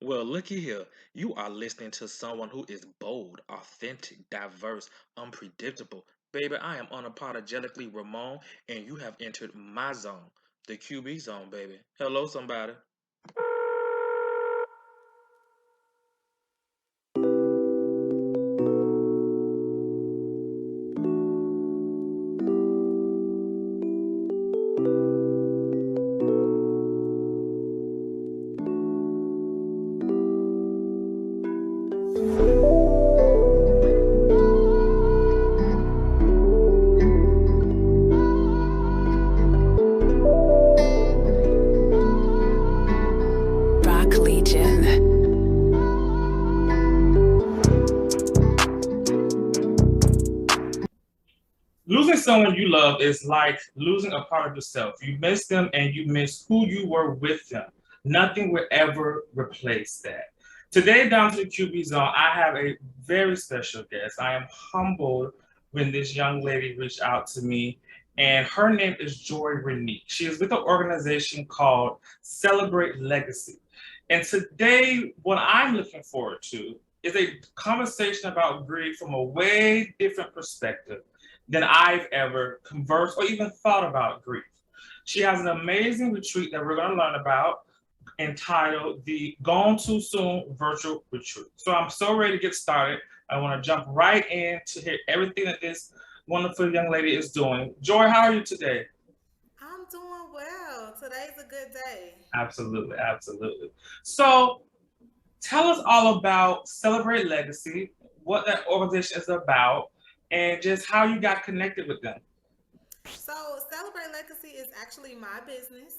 Well, looky here. You are listening to someone who is bold, authentic, diverse, unpredictable. Baby, I am unapologetically Ramon, and you have entered my zone, the QB zone, baby. Hello, somebody. Rock Legion. Losing someone you love is like losing a part of yourself. You miss them and you miss who you were with them. Nothing will ever replace that. Today, down to the QB Zone, I have a very special guest. I am humbled when this young lady reached out to me, and her name is Joi Renique. She is with an organization called Celebrate Legacy. And today, what I'm looking forward to is a conversation about grief from a way different perspective than I've ever conversed or even thought about grief. She has an amazing retreat that we're going to learn about entitled the Gone Too Soon Virtual Retreat. So I'm so ready to get started. I want to jump right in to hear everything that this wonderful young lady is doing. Joy, how are you today? I'm doing well. Today's a good day. Absolutely, absolutely. So tell us all about Celebrate Legacy, what that organization is about, and just how you got connected with them. So, Celebrate Legacy is actually my business.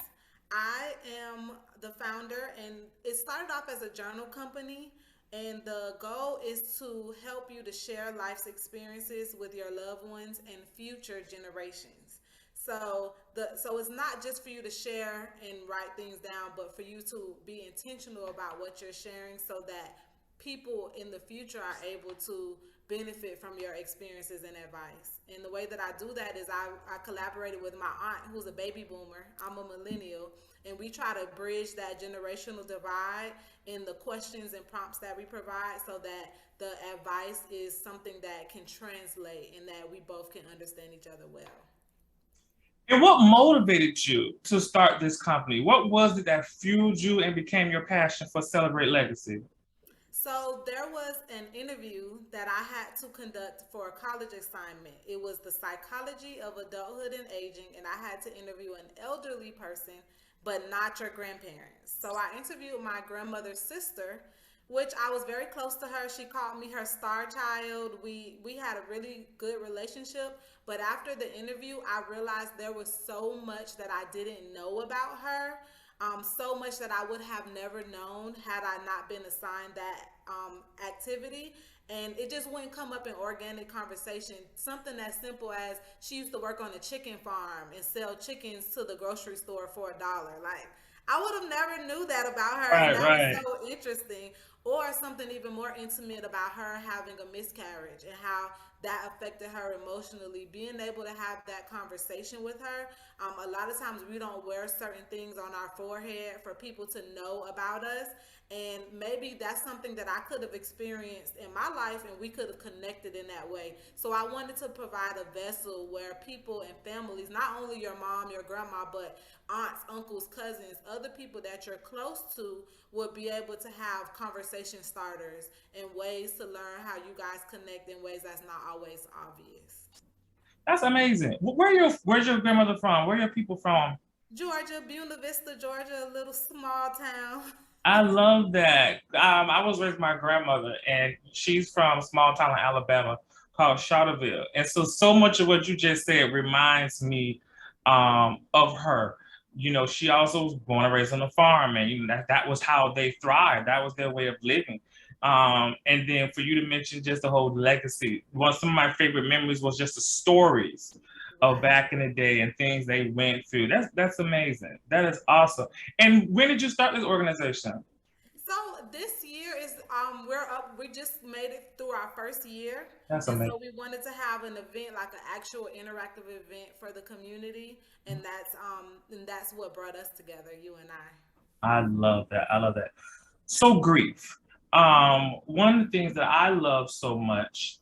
I am the founder, and it started off as a journal company. And the goal is to help you to share life's experiences with your loved ones and future generations. So it's not just for you to share and write things down, but for you to be intentional about what you're sharing so that people in the future are able to benefit from your experiences and advice. And the way that I do that is I collaborated with my aunt who's a baby boomer. I'm a millennial. And we try to bridge that generational divide in the questions and prompts that we provide so that the advice is something that can translate and that we both can understand each other well. And what motivated you to start this company? What was it that fueled you and became your passion for Celebrate Legacy? So there was an interview that I had to conduct for a college assignment. It was the psychology of adulthood and aging, and I had to interview an elderly person, but not your grandparents. So I interviewed my grandmother's sister, which I was very close to her. She called me her star child. We had a really good relationship, but after the interview, I realized there was so much that I didn't know about her, so much that I would have never known had I not been assigned that activity. And it just wouldn't come up in organic conversation. Something as simple as she used to work on a chicken farm and sell chickens to the grocery store for $1. Like, I would have never knew that about her, and Right, that was right. so interesting. Or something even more intimate about her having a miscarriage and how that affected her emotionally. Being able to have that conversation with her. A lot of times we don't wear certain things on our forehead for people to know about us. And maybe that's something that I could have experienced in my life and we could have connected in that way. So I wanted to provide a vessel where people and families, not only your mom, your grandma, but aunts, uncles, cousins, other people that you're close to would be able to have conversation starters and ways to learn how you guys connect in ways that's not always obvious. That's amazing. Where's your grandmother from? Where are your people from? Georgia, Buena Vista, Georgia, a little small town. I love that. I was with my grandmother, and she's from a small town in Alabama called Charlottesville. And so much of what you just said reminds me of her. You know, she also was born and raised on a farm, and that was how they thrived. That was their way of living. And then for you to mention just the whole legacy, some of my favorite memories was just the stories of Right. back in the day and things they went through. That's amazing. That is awesome. And when did you start this organization? So this year is we're up. We just made it through our first year, That's and amazing. so we wanted to have an event, like an actual interactive event for the community, and that's what brought us together, you and I. I love that. I love that. So grief. One of the things that I love so much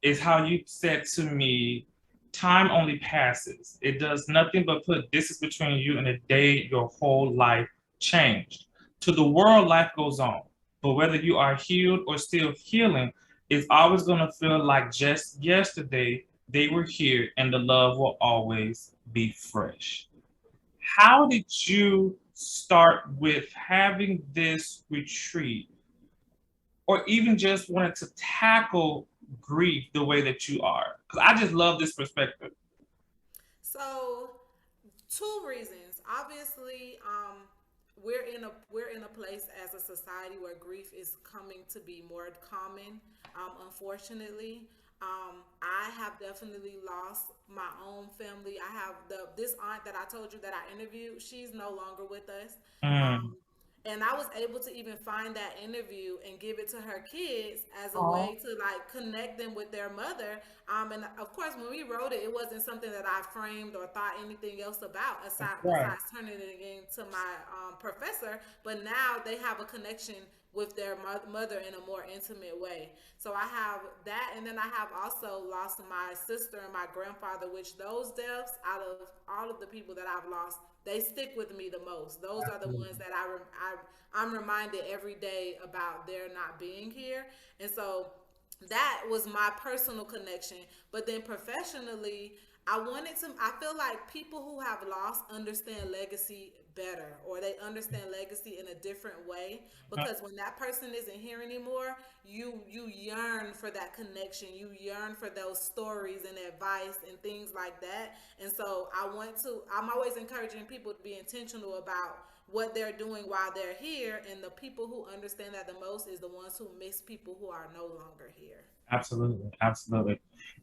is how you said to me, time only passes. It does nothing but put distance between you and the day your whole life changed. To the world, life goes on. But whether you are healed or still healing, it's always going to feel like just yesterday they were here and the love will always be fresh. How did you start with having this retreat or even just wanted to tackle grief the way that you are? Because I just love this perspective. So, two reasons. Obviously, we're in a place as a society where grief is coming to be more common. Unfortunately, I have definitely lost my own family. I have this aunt that I told you that I interviewed. She's no longer with us. Mm. Um, and I was able to even find that interview and give it to her kids as a Oh, way to like connect them with their mother. And of course, when we wrote it, it wasn't something that I framed or thought anything else about aside right. besides turning it into my professor. But now they have a connection with their mother in a more intimate way. So I have that, and then I have also lost my sister and my grandfather, which those deaths out of all of the people that I've lost, they stick with me the most. Those are the ones Absolutely. that I'm reminded every day about their not being here. And so that was my personal connection. But then professionally, I feel like people who have lost understand legacy better, or they understand legacy in a different way, because when that person isn't here anymore, you yearn for that connection, you yearn for those stories and advice and things like that. And so I'm always encouraging people to be intentional about what they're doing while they're here, and the people who understand that the most is the ones who miss people who are no longer here. Absolutely, absolutely.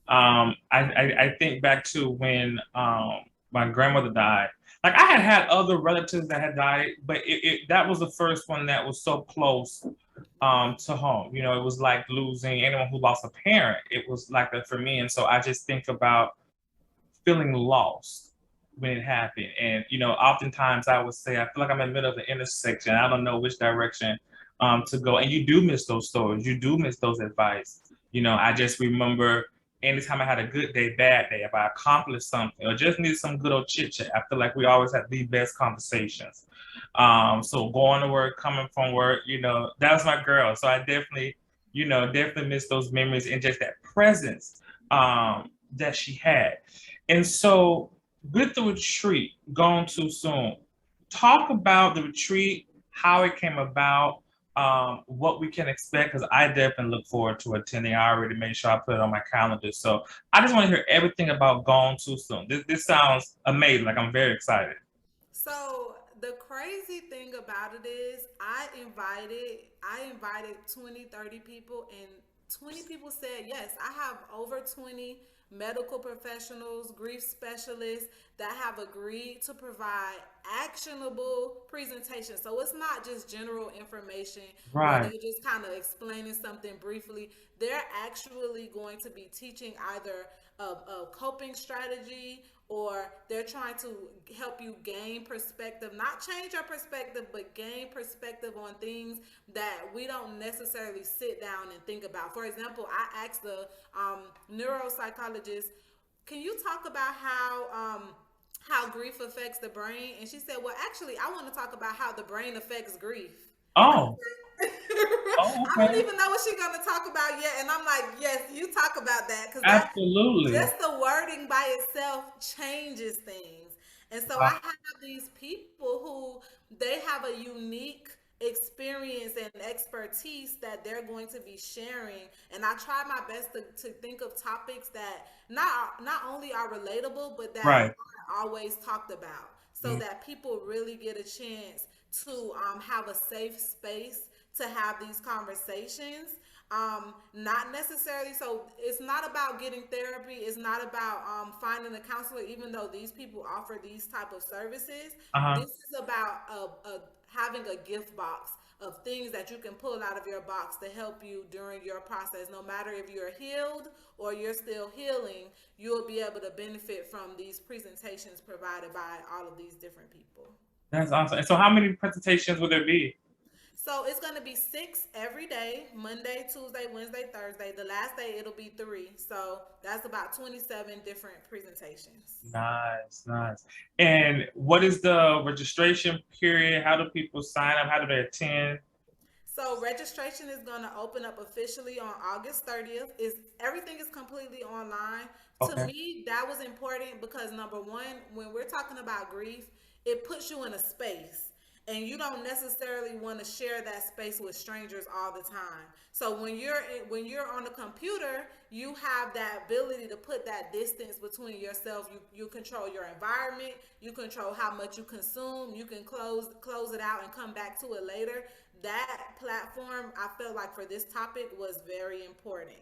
I think back to when my grandmother died. Like I had had other relatives that had died, but that was the first one that was so close to home. You know, it was like losing anyone who lost a parent. It was like that for me, and so I just think about feeling lost when it happened. And oftentimes I would say I feel like I'm in the middle of the intersection. I don't know which direction to go. And you do miss those stories. You do miss those advice. I just remember anytime I had a good day, bad day, if I accomplished something or just needed some good old chit chat, I feel like we always had the best conversations. So going to work, coming from work, that was my girl. So I definitely miss those memories and just that presence that she had. And so, with the retreat gone too soon, talk about the retreat, how it came about, what we can expect, because I definitely look forward to attending. I already made sure I put it on my calendar. So, I just want to hear everything about Gone Too Soon. This sounds amazing. Like, I'm very excited. So the crazy thing about it is I invited 20, 30 people, and 20 people said yes. I have over 20 medical professionals, grief specialists that have agreed to provide actionable presentations. So it's not just general information where Right, they're just kind of explaining something briefly. They're actually going to be teaching either a coping strategy, or they're trying to help you gain perspective, not change your perspective, but gain perspective on things that we don't necessarily sit down and think about. For example, I asked the neuropsychologist, can you talk about how grief affects the brain? And she said, well, actually, I want to talk about how the brain affects grief. And I Oh, said, oh, I don't okay. even know what she's gonna talk about yet. And I'm like, yes, you talk about that, because that Absolutely. just the wording by itself changes things. And so I Wow. have these people who they have a unique experience and expertise that they're going to be sharing. And I try my best to think of topics that not only are relatable, but that Right. are always talked about, so Mm. that people really get a chance to have a safe space to have these conversations. Not necessarily, so it's not about getting therapy, it's not about finding a counselor, even though these people offer these type of services. Uh-huh. This is about having a gift box of things that you can pull out of your box to help you during your process. No matter if you're healed or you're still healing, you'll be able to benefit from these presentations provided by all of these different people. That's awesome. And so how many presentations will there be? So it's gonna be six every day, Monday, Tuesday, Wednesday, Thursday. The last day it'll be three. So that's about 27 different presentations. Nice, nice. And what is the registration period? How do people sign up? How do they attend? So registration is going to open up officially on August 30th. Is everything is completely online. To Okay. me, that was important because number one, when we're talking about grief, it puts you in a space. And you don't necessarily want to share that space with strangers all the time. So when you're on the computer, you have that ability to put that distance between yourself. You control your environment. You control how much you consume. You can close it out and come back to it later. That platform, I felt like for this topic was very important.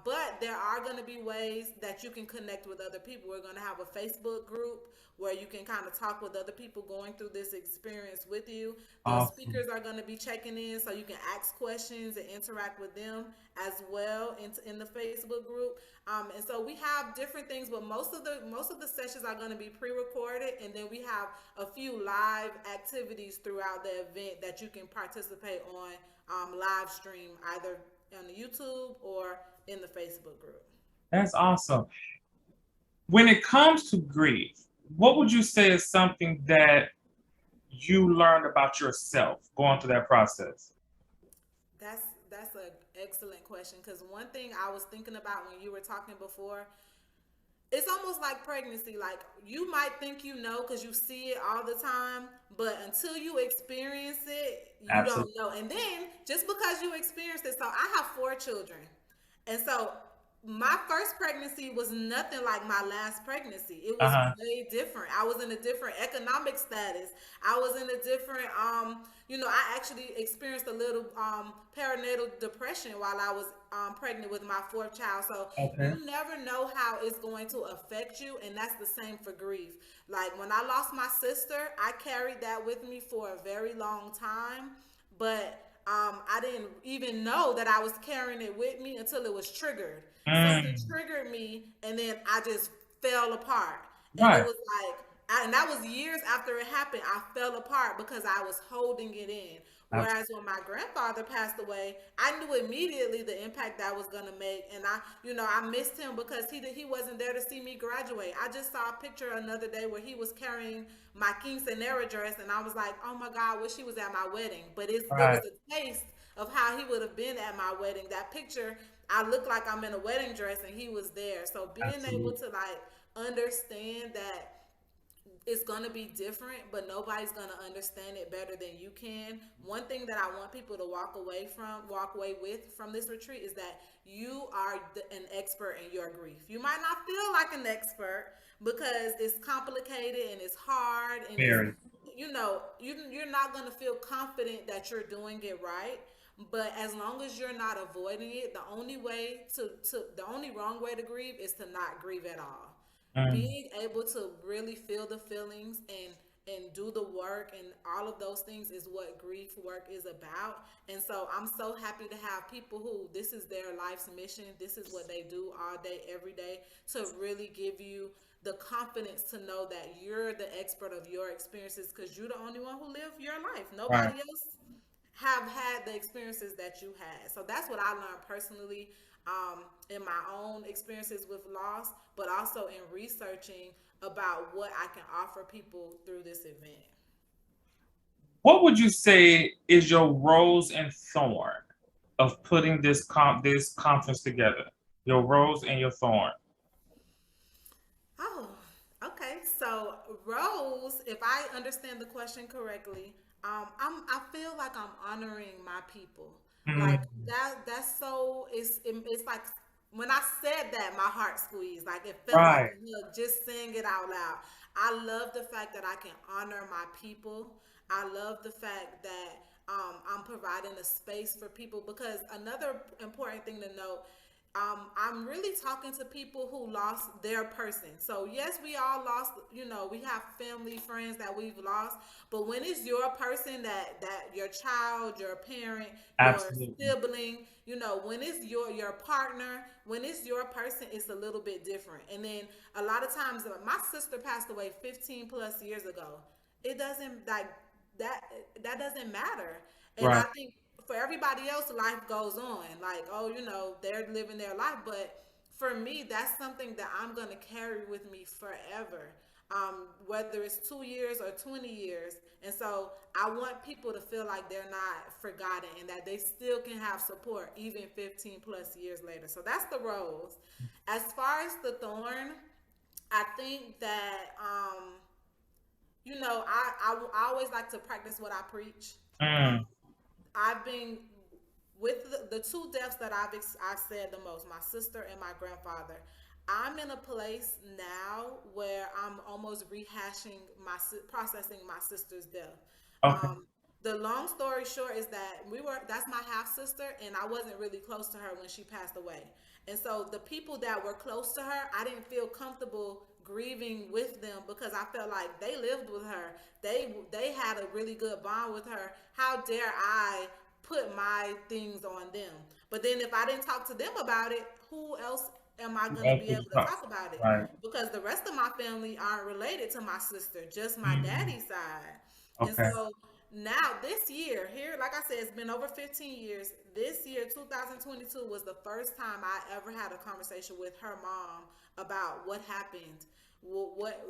But there are going to be ways that you can connect with other people. We're going to have a Facebook group where you can kind of talk with other people going through this experience with you. The Awesome. speakers are going to be checking in so you can ask questions and interact with them as well in the Facebook group. And so we have different things, but most of the sessions are going to be pre-recorded, and then we have a few live activities throughout the event that you can participate on live stream either on the YouTube or in the Facebook group. That's awesome. When it comes to grief, what would you say is something that you learned about yourself going through that process? That's an excellent question because one thing I was thinking about when you were talking before, it's almost like pregnancy. Like you might think you know because you see it all the time, but until you experience it, you don't Absolutely. know. And then just because you experienced it, so I have four children, and so my first pregnancy was nothing like my last pregnancy. It was Uh-huh. way different. I was in a different economic status. I was in a different I actually experienced a little perinatal depression while I was pregnant with my fourth child. So Okay. you never know how it's going to affect you, and that's the same for grief. Like when I lost my sister, I carried that with me for a very long time, but I didn't even know that I was carrying it with me until it was triggered. Something Mm, triggered me, and then I just fell apart. And it right. was like, and that was years after it happened. I fell apart because I was holding it in. Whereas Absolutely. when my grandfather passed away, I knew immediately the impact that was gonna make, and I missed him because he wasn't there to see me graduate. I just saw a picture another day where he was carrying my quinceanera dress, and I was like, oh my God, wish he was at my wedding. But it was Right. a taste of how he would have been at my wedding. That picture, I look like I'm in a wedding dress, and he was there. So being able Absolutely. to like understand that it's gonna be different, but nobody's gonna understand it better than you can. One thing that I want people to walk away with from this retreat is that you are an expert in your grief. You might not feel like an expert because it's complicated and it's hard and it's Very. you're not gonna feel confident that you're doing it right. But as long as you're not avoiding it, the only wrong way to grieve is to not grieve at all. Mm, Being able to really feel the feelings and do the work and all of those things is what grief work is about. And so I'm so happy to have people who this is their life's mission, this is what they do all day every day, to really give you the confidence to know that you're the expert of your experiences because you're the only one who lived your life. right. Nobody else have had the experiences that you had. So that's what I learned personally, in my own experiences with loss, but also in researching about what I can offer people through this event. What would you say is your rose and thorn of putting this conference together? Your rose and your thorn. Oh, okay. So Rose, if I understand the question correctly, I feel like I'm honoring my people. Like Mm, that's so it's like when I said that my heart squeezed. Like it felt like right. a hug just saying it out loud. I love the fact that I can honor my people. I love the fact that I'm providing a space for people because another important thing to note, I'm really talking to people who lost their person. So yes, we all lost. We have family, friends that we've lost. But when it's your person, that your child, your parent, your Absolutely. sibling, when it's your partner, when it's your person, it's a little bit different. And then a lot of times, my sister passed away 15 plus years ago. It doesn't like that. That doesn't matter. And I Right. think for everybody else, life goes on. Like, oh, they're living their life. But for me, that's something that I'm going to carry with me forever. Whether it's 2 years or 20 years. And so I want people to feel like they're not forgotten and that they still can have support even 15 plus years later. So that's the rose. As far as the thorn, I think that, I always like to practice what I preach. Um, Mm. I've been with the two deaths that I've said the most, my sister and my grandfather. I'm in a place now where I'm almost rehashing processing my sister's death. Okay. Um, the long story short is that that's my half sister, and I wasn't really close to her when she passed away. And so the people that were close to her, I didn't feel comfortable grieving with them because I felt like they lived with her. They had a really good bond with her. How dare I put my things on them? But then if I didn't talk to them about it, who else am I going to be able to talk about it? Right. Because the rest of my family aren't related to my sister, just my Mm. daddy's side. And Okay. so now this year, here, like I said, it's been over 15 years. This year, 2022, was the first time I ever had a conversation with her mom about what happened.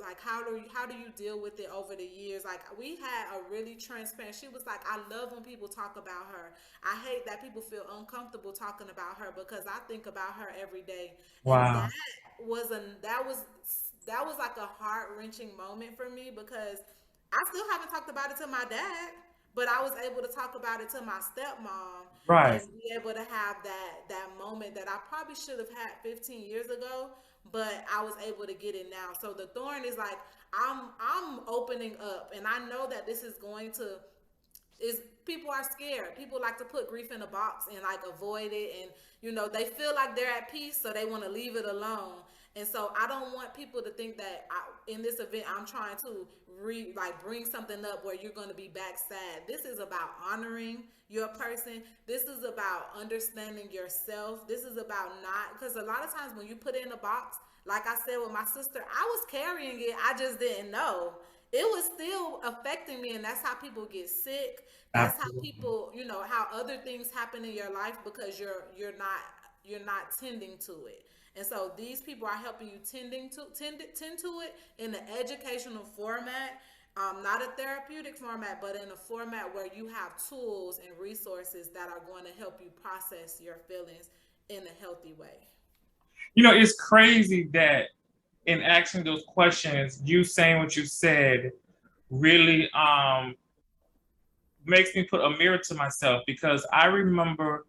Like how do you deal with it over the years? Like we had a really transparent. She was like, I love when people talk about her. I hate that people feel uncomfortable talking about her because I think about her every day. And Wow. that was like a heart-wrenching moment for me because I still haven't talked about it to my dad, but I was able to talk about it to my stepmom Right. and be able to have that moment that I probably should have had 15 years ago, but I was able to get it now. So the thorn is like I'm opening up, and I know that this is going to is people are scared. People like to put grief in a box and like avoid it, and they feel like they're at peace, so they want to leave it alone. And so I don't want people to think that in this event I'm trying to bring something up where you're going to be back sad. This is about honoring your person. This is about understanding yourself. This is about not, because a lot of times when you put it in a box, like I said with my sister, I was carrying it. I just didn't know it was still affecting me, and that's how people get sick. That's how Absolutely. people, how other things happen in your life because you're not tending to it. And so these people are helping you tend to it in an educational format, not a therapeutic format, but in a format where you have tools and resources that are going to help you process your feelings in a healthy way. It's crazy that in asking those questions, you saying what you said really makes me put a mirror to myself because I remember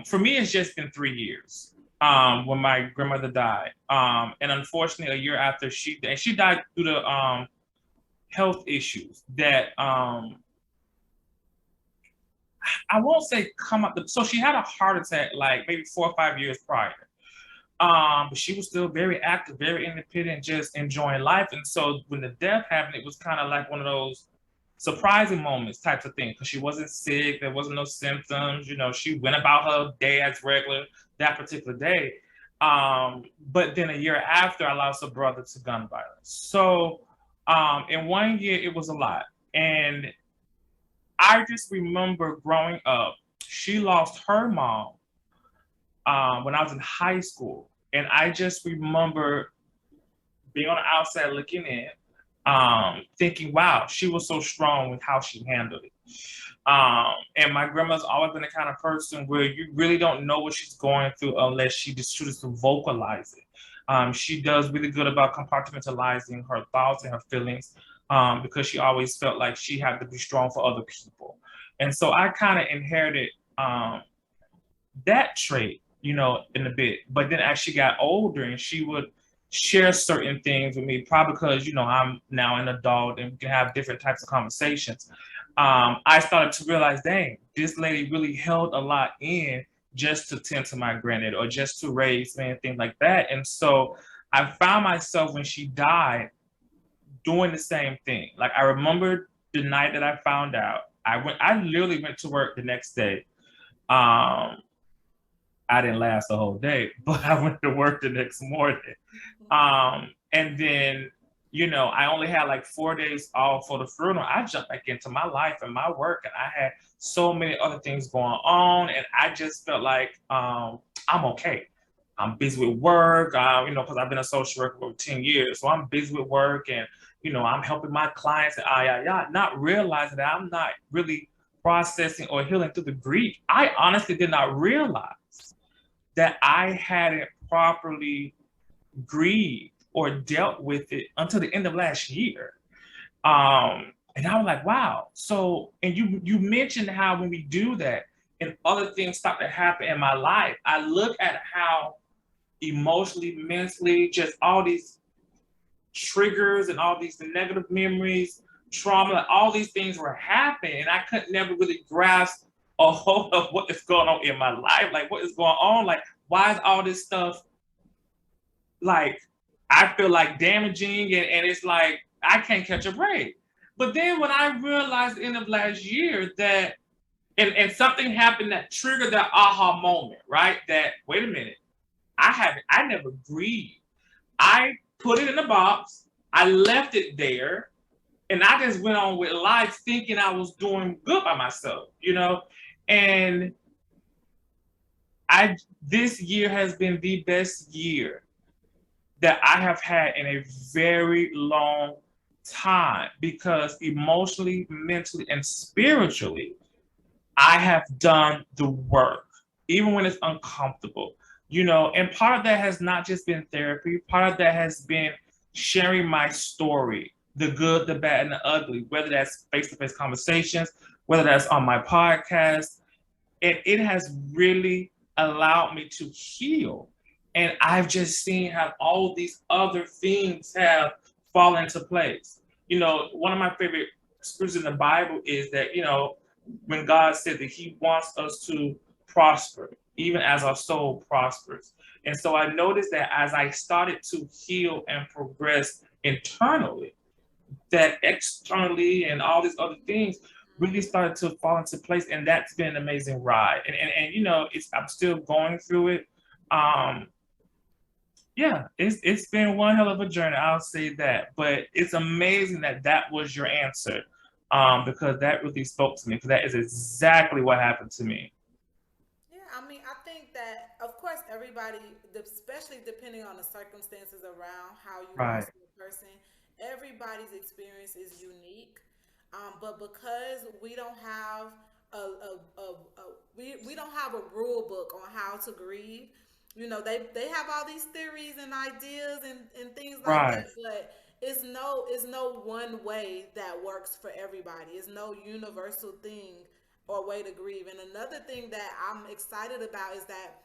for me it's just been 3 years when my grandmother died. And unfortunately a year after she died due to health issues that I won't say come up so she had a heart attack like maybe 4 or 5 years prior. But she was still very active, very independent, just enjoying life. And so when the death happened, it was kind of like one of those surprising moments types of thing because she wasn't sick, there wasn't no symptoms. She went about her day as regular that particular day. But then a year after, I lost a brother to gun violence. So in 1 year, it was a lot. And I just remember growing up, she lost her mom when I was in high school. And I just remember being on the outside looking in, thinking, wow, she was so strong with how she handled it. And my grandma's always been the kind of person where you really don't know what she's going through unless she just chooses to vocalize it. She does really good about compartmentalizing her thoughts and her feelings because she always felt like she had to be strong for other people. And so I kind of inherited that trait, in a bit. But then as she got older and she would share certain things with me, probably because, I'm now an adult and we can have different types of conversations. I started to realize, dang, this lady really held a lot in just to tend to my granddad or just to raise me and things like that. And so I found myself when she died doing the same thing. Like I remember the night that I found out, I literally went to work the next day. I didn't last the whole day, but I went to work the next morning. And then I only had like 4 days off for the funeral. I jumped back into my life and my work, and I had so many other things going on, and I just felt like I'm okay. I'm busy with work, because I've been a social worker for over 10 years, so I'm busy with work, and I'm helping my clients, and not realizing that I'm not really processing or healing through the grief. I honestly did not realize that I hadn't properly grieved or dealt with it until the end of last year. And I was like, wow. So, and you mentioned how when we do that and other things start to happen in my life, I look at how emotionally, mentally, just all these triggers and all these negative memories, trauma, like all these things were happening, and I couldn't never really grasp a hold of what is going on in my life. Like, what is going on? Like, why is all this stuff like I feel like damaging, and it's like I can't catch a break. But then when I realized at the end of last year that and something happened that triggered that aha moment, right? That wait a minute, I never grieved. I put it in a box, I left it there, and I just went on with life thinking I was doing good by myself. And I this year has been the best year that I have had in a very long time, because emotionally, mentally, and spiritually, I have done the work, even when it's uncomfortable. And part of that has not just been therapy, part of that has been sharing my story, the good, the bad, and the ugly, whether that's face to face conversations, whether that's on my podcast. And it has really allowed me to heal. And I've just seen how all these other things have fallen into place. One of my favorite scriptures in the Bible is that, when God said that He wants us to prosper, even as our soul prospers. And so I noticed that as I started to heal and progress internally, that externally and all these other things really started to fall into place, and that's been an amazing ride. And I'm still going through it. Yeah, it's been one hell of a journey. I'll say that, but it's amazing that that was your answer, because that really spoke to me. Because that is exactly what happened to me. Yeah, I mean, I think that, of course, everybody, especially depending on the circumstances around how you Right, lost a person, everybody's experience is unique. But because we don't have we don't have a rule book on how to grieve, they have all these theories and ideas and things like right, that, but it's no one way that works for everybody. It's no universal thing or way to grieve. And another thing that I'm excited about is that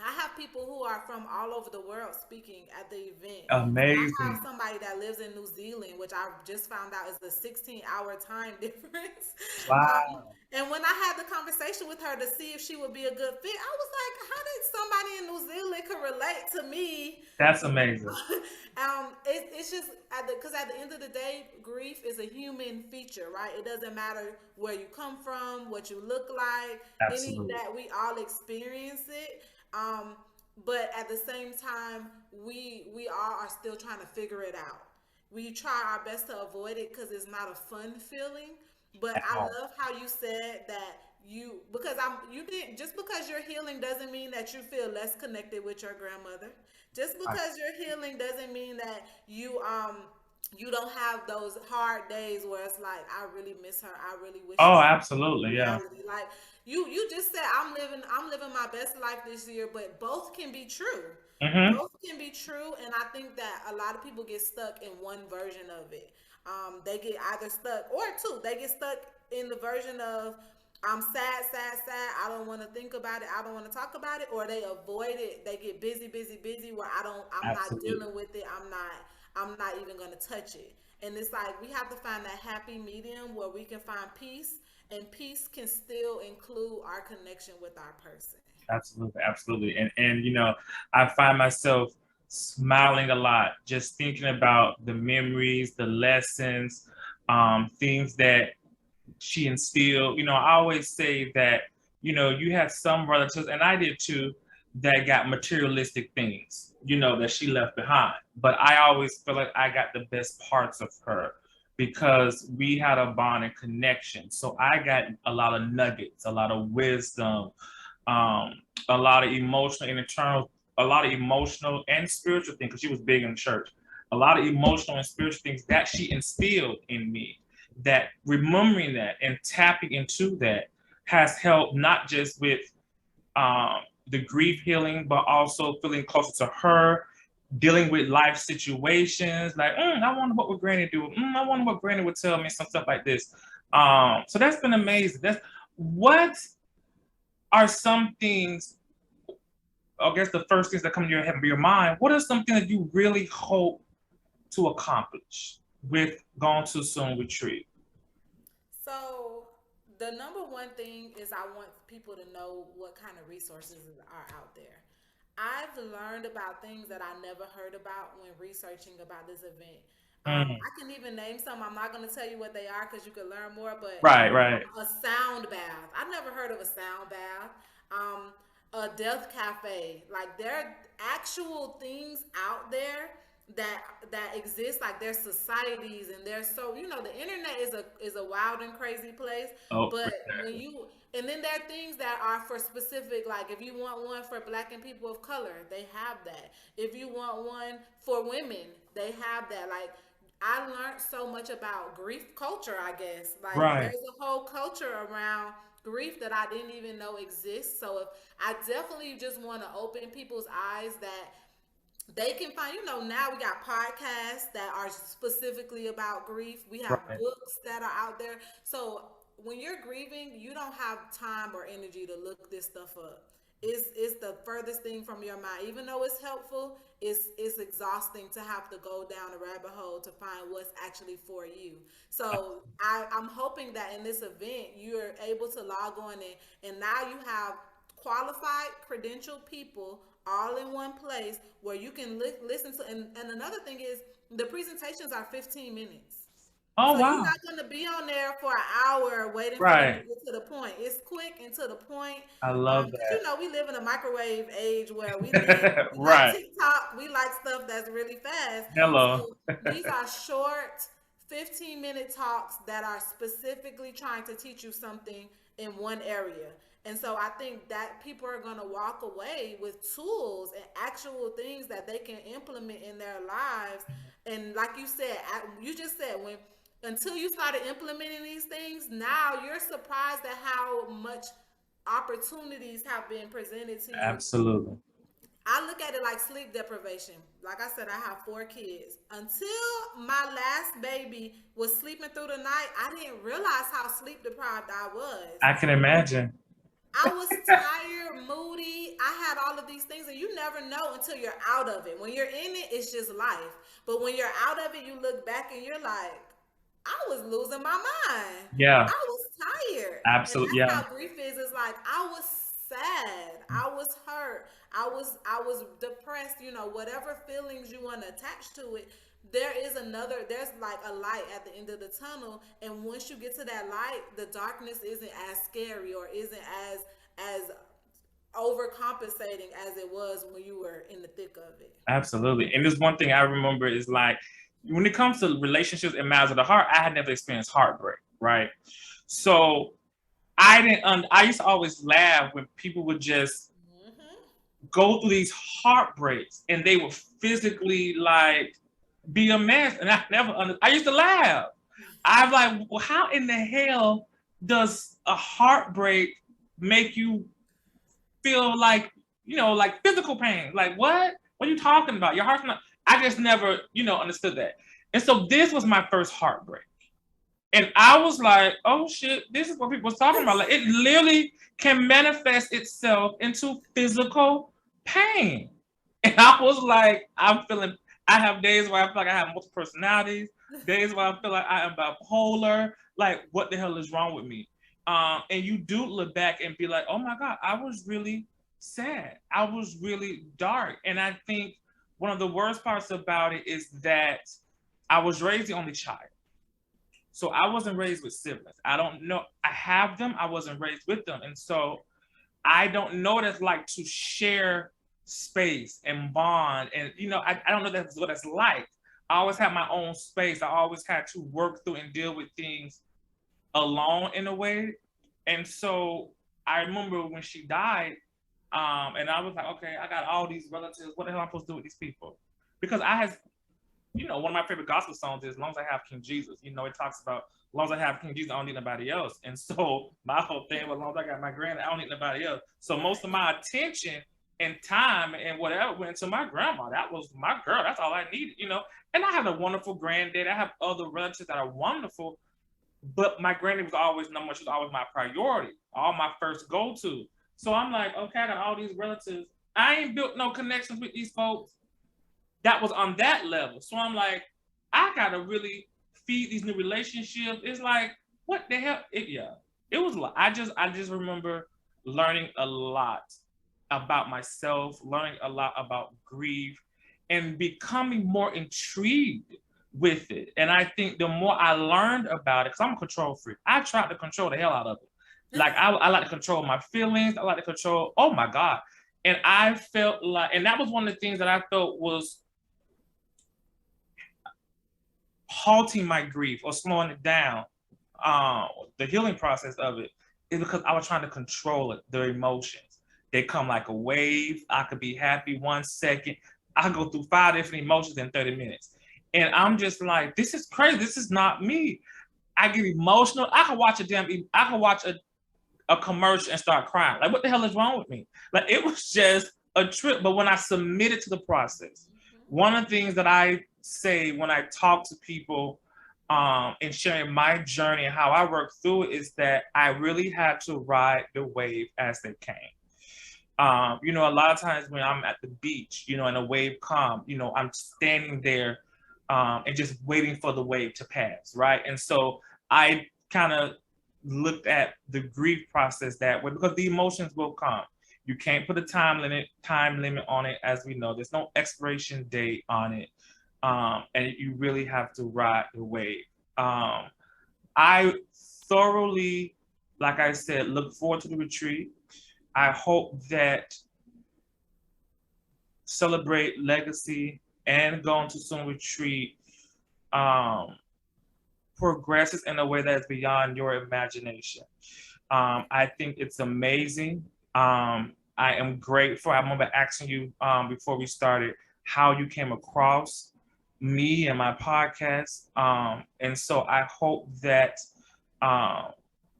I have people who are from all over the world speaking at the event. And I have amazing. somebody that lives in New Zealand, which I just found out is a 16-hour time difference. Um, Wow, and when I had the conversation with her to see if she would be a good fit, I was like, how did somebody in New Zealand could relate to me? that's amazing. It's just because at the end of the day, grief is a human feature, right? It doesn't matter where you come from, what you look like, any Absolutely. that we all experience it. Um, but at the same time, we all are still trying to figure it out. We try our best to avoid it because it's not a fun feeling. But At I all. love how you said that because you didn't, just because you're healing doesn't mean that you feel less connected with your grandmother. Just Right. because you're healing doesn't mean that you don't have those hard days where it's like, I really miss her. I really wish Oh, this absolutely. Yeah. reality. Like you just said, I'm living my best life this year, but both can be true. Hmm. Both can be true, and I think that a lot of people get stuck in one version of it. They get either stuck, or two, they get stuck in the version of I'm sad, sad, sad. I don't want to think about it. I don't want to talk about it, or they avoid it. They get busy, busy, busy. Where I'm not Absolutely. dealing with it. I'm not even gonna touch it. And it's like we have to find that happy medium where we can find peace, and peace can still include our connection with our person. Absolutely. Absolutely. And I find myself smiling a lot just thinking about the memories, the lessons, things that she instilled. I always say that, you have some relatives, and I did too, that got materialistic things, that she left behind. But I always feel like I got the best parts of her because we had a bond and connection. So I got a lot of nuggets, a lot of wisdom, a lot of emotional and internal, a lot of emotional and spiritual things, because she was big in the church. A lot of emotional and spiritual things that she instilled in me, that remembering that and tapping into that has helped not just with the grief healing, but also feeling closer to her, dealing with life situations. Like, I wonder what would Granny do? I wonder what Granny would tell me, some stuff like this. So that's been amazing. What are some things, I guess the first things that come to your head and your mind, what are something that you really hope to accomplish with Gone Too Soon Retreat? So the number one thing is I want people to know what kind of resources are out there. I've learned about things that I never heard about when researching about this event. Mm. I can even name some. I'm not going to tell you what they are because you could learn more. But Right, right. a sound bath. I've never heard of a sound bath. A death cafe. Like there are actual things out there that exist. Like there's societies and there's the internet is a wild and crazy place. Oh, for But sure. when you and then there are things that are for specific, like if you want one for Black and people of color, they have that. If you want one for women, they have that. Like I learned so much about grief culture, I guess. Like Right, there's a whole culture around grief that I didn't even know exists. So if I definitely just want to open people's eyes that they can find, now we got podcasts that are specifically about grief. We have right. books that are out there. So when you're grieving, you don't have time or energy to look this stuff up. It's the furthest thing from your mind. Even though it's helpful, it's exhausting to have to go down a rabbit hole to find what's actually for you. So I'm hoping that in this event you're able to log on and now you have qualified, credentialed people all in one place where you can listen to. And another thing is the presentations are 15 minutes. Oh, So you're wow. not going to be on there for an hour waiting for them to Right. get to the point. It's quick and to the point. I love 'Cause we live in a microwave age where that. we like Right. TikTok, we like stuff that's really fast. Hello. So these are short 15-minute talks that are specifically trying to teach you something in one area. And so I think that people are going to walk away with tools and actual things that they can implement in their lives. And like you said, you just said when until you started implementing these things, now you're surprised at how much opportunities have been presented to you. Absolutely. I look at it like sleep deprivation. Like I said, I have 4 kids. Until my last baby was sleeping through the night, I didn't realize how sleep deprived I was. I can imagine. I was tired, moody. I had all of these things, and you never know until you're out of it. When you're in it, it's just life. But when you're out of it, you look back and you're like, I was losing my mind. Yeah, I was tired. And absolutely. that's Yeah, how grief is. It's like I was sad. I was hurt. I was depressed, whatever feelings you want to attach to it. There's like a light at the end of the tunnel. And once you get to that light, the darkness isn't as scary or isn't as overcompensating as it was when you were in the thick of it. absolutely. And there's one thing I remember is like when it comes to relationships and matters of the heart, I had never experienced heartbreak, right? So I didn't. I used to always laugh when people would just go through these heartbreaks and they would physically like be a mess, and I never. I used to laugh. I'm like, well, how in the hell does a heartbreak make you feel like, like physical pain? Like, what? What are you talking about? Your heart's not. I just never, understood that. And so this was my first heartbreak. And I was like, oh shit, this is what people was talking about. Like, it literally can manifest itself into physical pain. And I was like, I have days where I feel like I have multiple personalities, days where I feel like I am bipolar. Like, what the hell is wrong with me? And you do look back and be like, oh my God, I was really sad. I was really dark. And I think one of the worst parts about it is that I was raised the only child. So I wasn't raised with siblings. I don't know. I have them. I wasn't raised with them. And so I don't know what it's like to share space and bond. And, I don't know that's what it's like. I always had my own space. I always had to work through and deal with things alone in a way. And so I remember when she died, and I was like, okay, I got all these relatives. What the hell am I supposed to do with these people? Because I had, one of my favorite gospel songs is "As Long as I Have King Jesus." It talks about as long as I have King Jesus, I don't need nobody else. And so my whole thing was, as long as I got my granddad, I don't need nobody else. So most of my attention and time and whatever went to my grandma. That was my girl. That's all I needed. And I have a wonderful granddad. I have other relatives that are wonderful, but my granny was always number one. She was always my priority, all my first go to. So I'm like, okay, I got all these relatives. I ain't built no connections with these folks that was on that level. So I'm like, I gotta really feed these new relationships. It's like, what the hell? It was a lot. I just remember learning a lot about myself, learning a lot about grief, and becoming more intrigued with it. And I think the more I learned about it, because I'm a control freak, I tried to control the hell out of it. Like I like to control my feelings. I like to control, oh my God. And I felt like, and that was one of the things that I felt was halting my grief or slowing it down, the healing process of it, is because I was trying to control it, the emotions. They come like a wave. I could be happy 1 second. I go through 5 different emotions in 30 minutes. And I'm just like, this is crazy. This is not me. I get emotional. I can watch a commercial and start crying. Like, what the hell is wrong with me? Like, it was just a trip. But when I submitted to the process, one of the things that I say when I talk to people, and sharing my journey and how I work through it, is that I really had to ride the wave as they came. A lot of times when I'm at the beach, and a wave comes, I'm standing there, and just waiting for the wave to pass, right? And so I kind of looked at the grief process that way, because the emotions will come. You can't put a time limit on it, as we know. There's no expiration date on it, and you really have to ride the wave. I thoroughly, like I said, look forward to the retreat. I hope that Celebrate Legacy and Going to Soon Retreat um, progresses in a way that is beyond your imagination. I think it's amazing. I am grateful. I remember asking you, before we started, how you came across me and my podcast. And so I hope that um,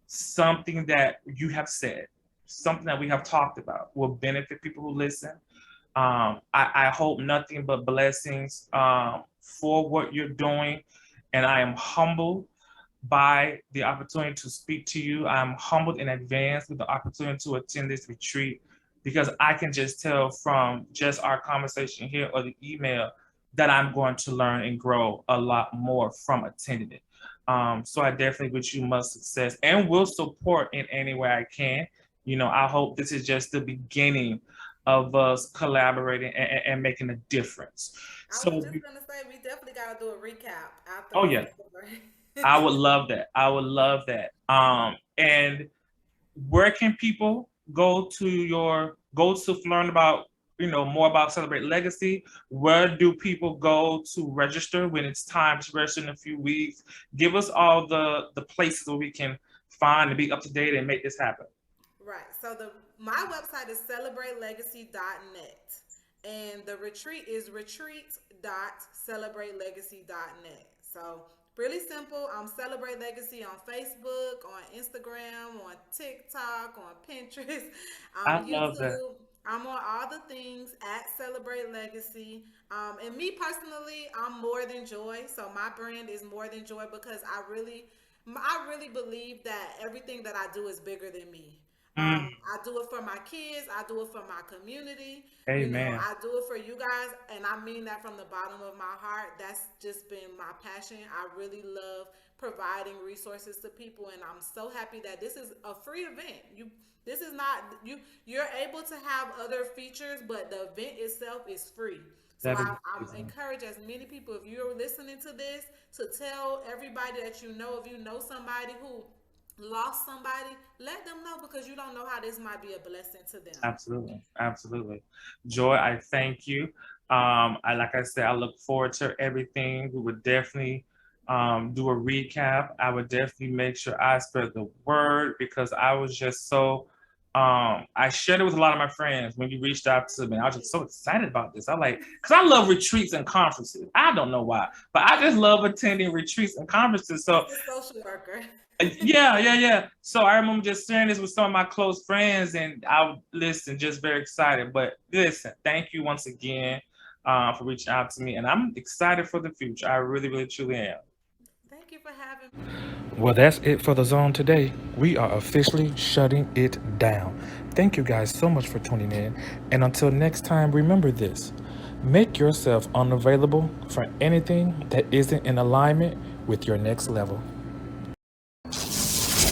something that you have said, something that we have talked about, will benefit people who listen. I hope nothing but blessings, for what you're doing. And I am humbled by the opportunity to speak to you. I'm humbled in advance with the opportunity to attend this retreat, because I can just tell from just our conversation here or the email that I'm going to learn and grow a lot more from attending it. So I definitely wish you much success and will support in any way I can. I hope this is just the beginning of us collaborating and making a difference. I was So, just gonna say we definitely gotta do a recap after oh we yeah, celebrate. I would love that. I would love that. And where can people go to learn about, more about Celebrate Legacy? Where do people go to register when it's time to register in a few weeks? Give us all the places where we can find and be up to date and make this happen. Right. So the my website is celebratelegacy.net, and the retreat is retreat.celebratelegacy.net. So really simple. Celebrate Legacy on Facebook, on Instagram, on TikTok, on Pinterest, I love that. YouTube. I'm on all the things at Celebrate Legacy. And me personally, I'm more than joy. So my brand is more than joy, because I really believe that everything that I do is bigger than me. Mm, I do it for my kids. I do it for my community. amen. I do it for you guys, and I mean that from the bottom of my heart. That's just been my passion. I really love providing resources to people, and I'm so happy that this is a free event. This is not you. You're able to have other features, but the event itself is free. So That is I'm amazing. encourage as many people, if you're listening to this, to tell everybody that you know, if you know somebody who lost somebody, let them know because you don't know how this might be a blessing to them. Absolutely, absolutely. Joy, I thank you. Like I said, I look forward to everything. We would definitely do a recap. I would definitely make sure I spread the word because I was just so. I shared it with a lot of my friends when you reached out to me. I was just so excited about this. I like, because I love retreats and conferences. I don't know why, but I just love attending retreats and conferences. So He's a social worker. yeah. So I remember just sharing this with some of my close friends, and I would listen, just very excited. But listen, thank you once again for reaching out to me, and I'm excited for the future. I really, really, truly am. Thank you for having me. Well, that's it for the zone today. We are officially shutting it down. Thank you guys so much for tuning in. And until next time, remember this: make yourself unavailable for anything that isn't in alignment with your next level.